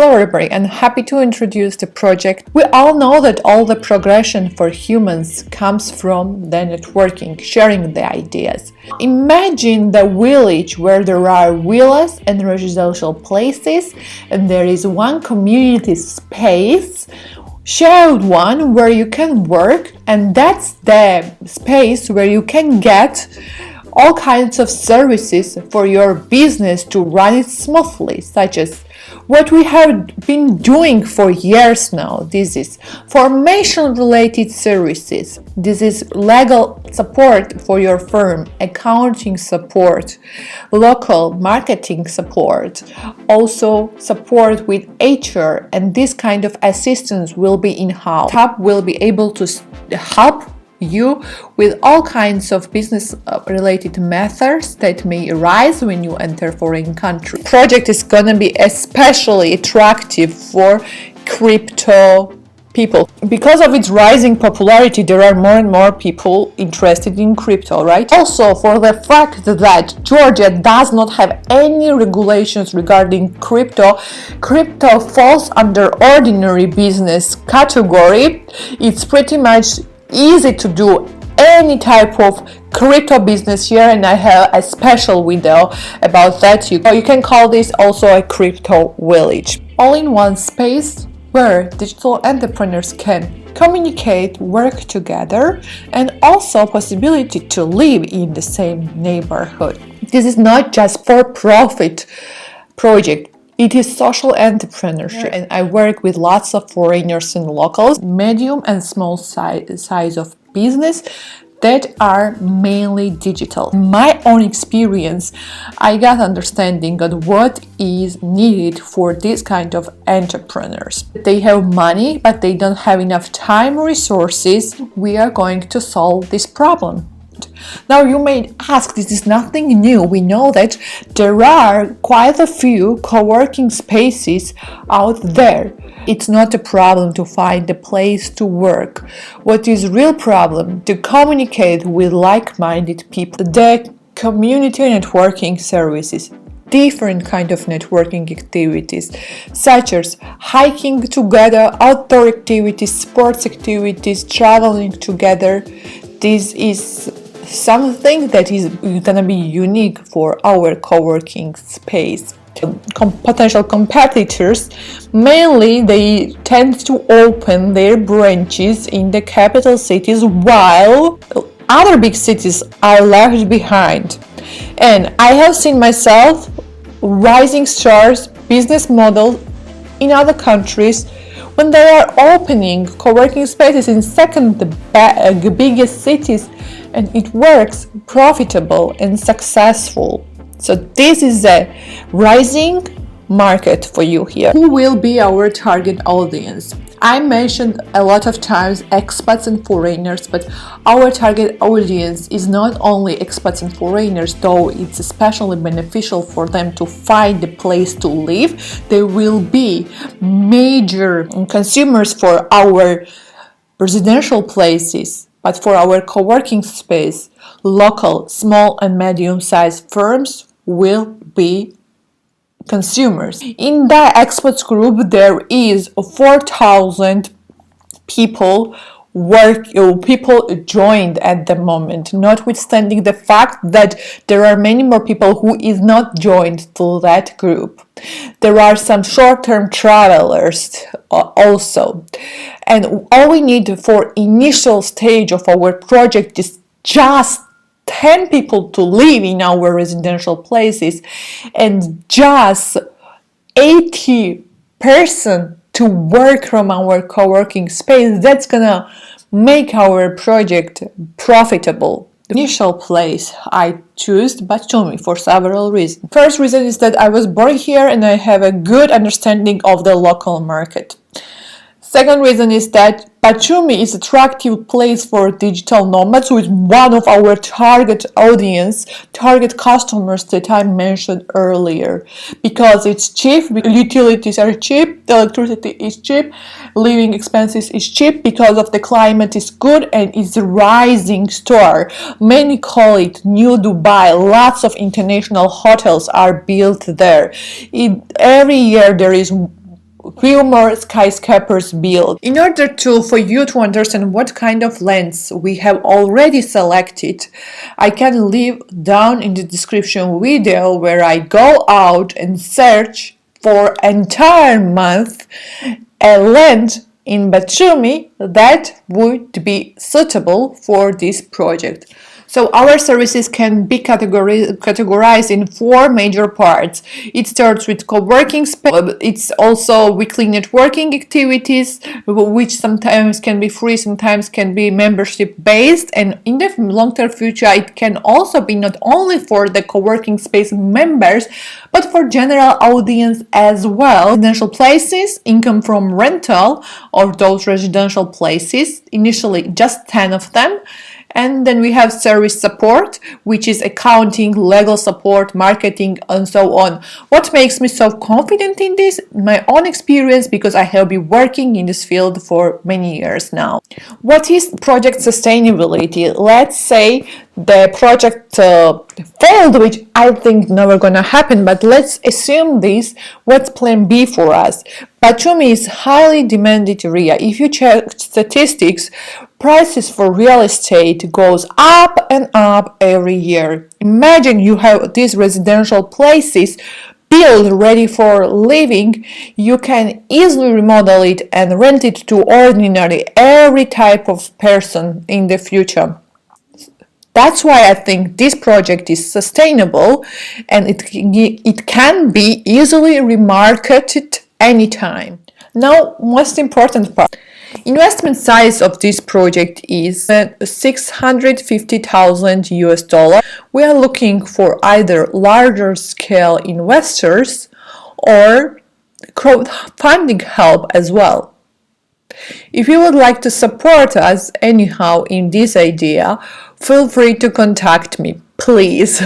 Hello everybody, and happy to introduce the project. We all know that all the progression for humans comes from the networking, sharing the ideas. Imagine the village where there are villas and residential places, and there is one community space, shared one where you can work, and that's the space where you can get all kinds of services for your business to run it smoothly, such as what we have been doing for years now. This is formation related services. This is legal support for your firm, accounting support, local marketing support, also support with HR, and this kind of assistance will be in-house. Tab will be able to help you with all kinds of business related methods that may arise when you enter foreign country. Project is gonna be especially attractive for crypto people. Because of its rising popularity, there are more and more people interested in crypto, right? Also, for the fact that Georgia does not have any regulations regarding crypto falls under ordinary business category. It's pretty much easy to do any type of crypto business here, and I have a special video about that. You can call this also a crypto village, all in one space where digital entrepreneurs can communicate, work together, and also possibility to live in the same neighborhood. This is not just for-profit project. It is social entrepreneurship, and I work with lots of foreigners and locals, medium and small size of business that are mainly digital. In my own experience, I got understanding of what is needed for this kind of entrepreneurs. They have money, but they don't have enough time or resources. We are going to solve this problem. Now you may ask, this is nothing new. We know that there are quite a few co-working spaces out there. It's not a problem to find a place to work. What is real problem? To communicate with like-minded people. The community networking services, different kind of networking activities, such as hiking together, outdoor activities, sports activities, traveling together. This is something that is gonna be unique for our co-working space. Potential competitors, mainly they tend to open their branches in the capital cities while other big cities are left behind. And I have seen myself rising stars business model in other countries when they are opening co-working spaces in second biggest cities, and it works profitable and successful. So this is a rising market for you here. Who will be our target audience? I mentioned a lot of times expats and foreigners, but our target audience is not only expats and foreigners, though it's especially beneficial for them to find a place to live. There will be major consumers for our residential places, but for our co-working space, local, small and medium-sized firms will be consumers. In the experts group, there is 4,000 people joined at the moment, notwithstanding the fact that there are many more people who is not joined to that group. There are some short-term travelers also, and all we need for initial stage of our project is just 10 people to live in our residential places and just 80% to work from our co-working space. That's gonna make our project profitable. The initial place I chose Batumi for several reasons. First reason is that I was born here and I have a good understanding of the local market. Second reason is that Batumi is an attractive place for digital nomads, who is one of our target audience, target customers that I mentioned earlier. Because it's cheap, utilities are cheap, the electricity is cheap, living expenses is cheap, because of the climate is good and it's a rising star. Many call it New Dubai. Lots of international hotels are built there. Every year there is few more skyscrapers built. In order for you to understand what kind of lands we have already selected, I can leave down in the description video where I go out and search for entire month a land in Batumi that would be suitable for this project. So our services can be categorized in 4 major parts. It starts with co-working space. It's also weekly networking activities, which sometimes can be free, sometimes can be membership based. And in the long-term future, it can also be not only for the co-working space members, but for general audience as well. Residential places, income from rental of those residential places, initially just 10 of them. And then we have service support, which is accounting, legal support, marketing, and so on. What makes me so confident in this? My own experience, because I have been working in this field for many years now. What is project sustainability? Let's say the project failed, which I think never gonna happen, but let's assume this. What's plan B for us? Batumi is highly demanded area. If you check statistics, prices for real estate goes up and up every year. Imagine you have these residential places built ready for living. You can easily remodel it and rent it to ordinary every type of person in the future. That's why I think this project is sustainable, and it can be easily remarketed anytime. Now, most important part. Investment size of this project is $650,000 US. We are looking for either larger scale investors or crowdfunding help as well. If you would like to support us anyhow in this idea, feel free to contact me, please.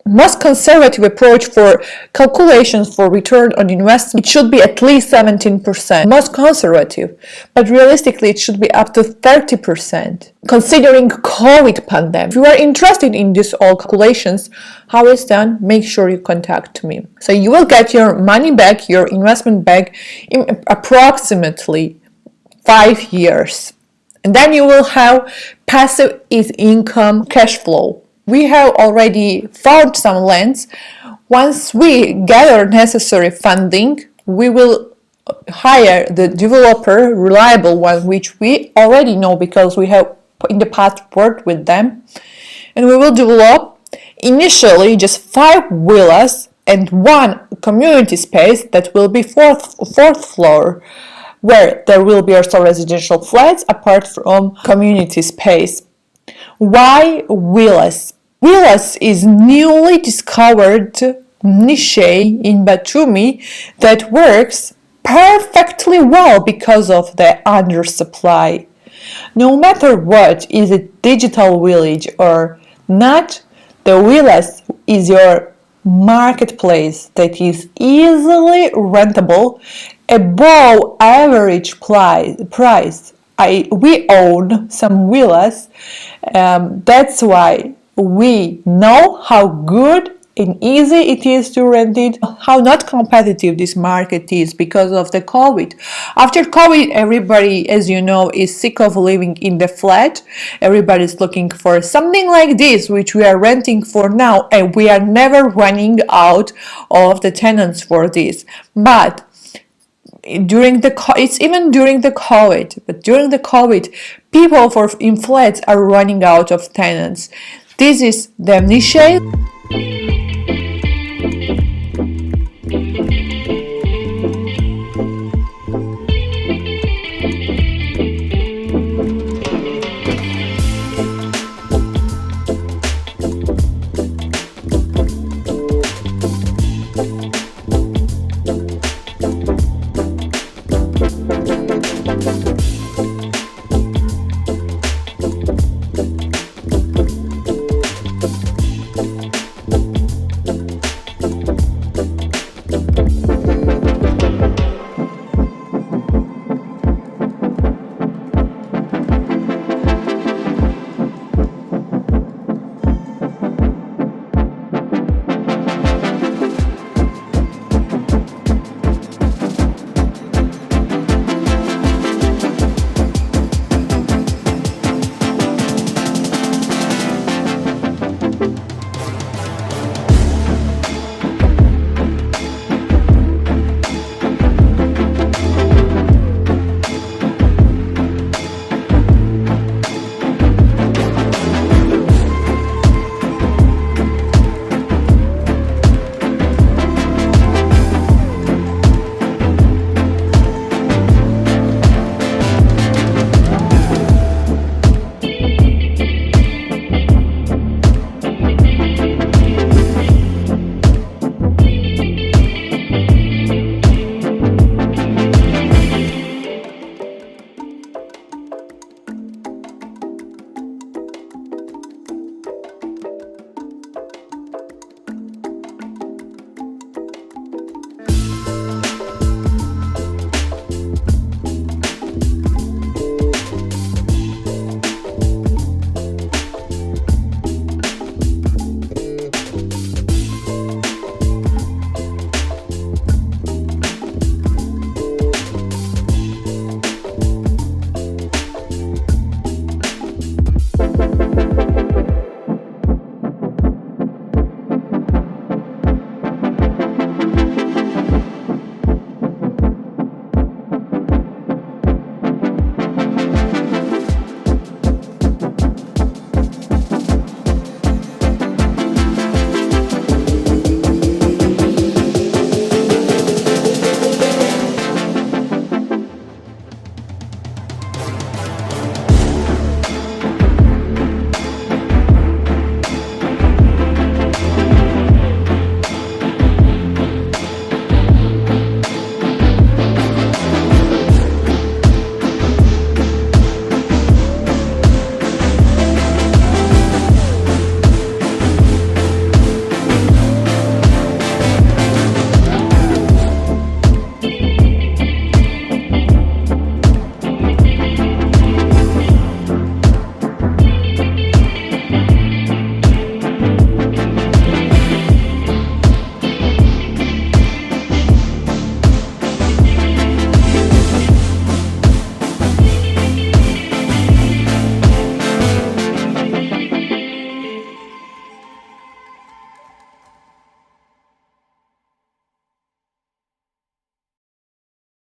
Most conservative approach for calculations for return on investment, it should be at least 17%. Most conservative, but realistically it should be up to 30%. Considering COVID pandemic, if you are interested in this all calculations, how it's done, make sure you contact me. So you will get your money back, your investment back in approximately 5 years. And then you will have passive income cash flow. We have already found some lands. Once we gather necessary funding, we will hire the developer, reliable one, which we already know because we have in the past worked with them. And we will develop initially just 5 villas and 1 community space that will be fourth floor, where there will be also residential flats apart from community space. Why villas? Villas is newly discovered niche in Batumi that works perfectly well because of the undersupply. No matter what, is it digital village or not, the villas is your marketplace that is easily rentable above average price. We own some villas. That's why we know how good and easy it is to rent it, how not competitive this market is because of the COVID. After COVID, everybody, as you know, is sick of living in the flat. Everybody's looking for something like this, which we are renting for now, and we are never running out of the tenants for this. But it's even during the COVID, but during the COVID, people in flats are running out of tenants. This is the niche.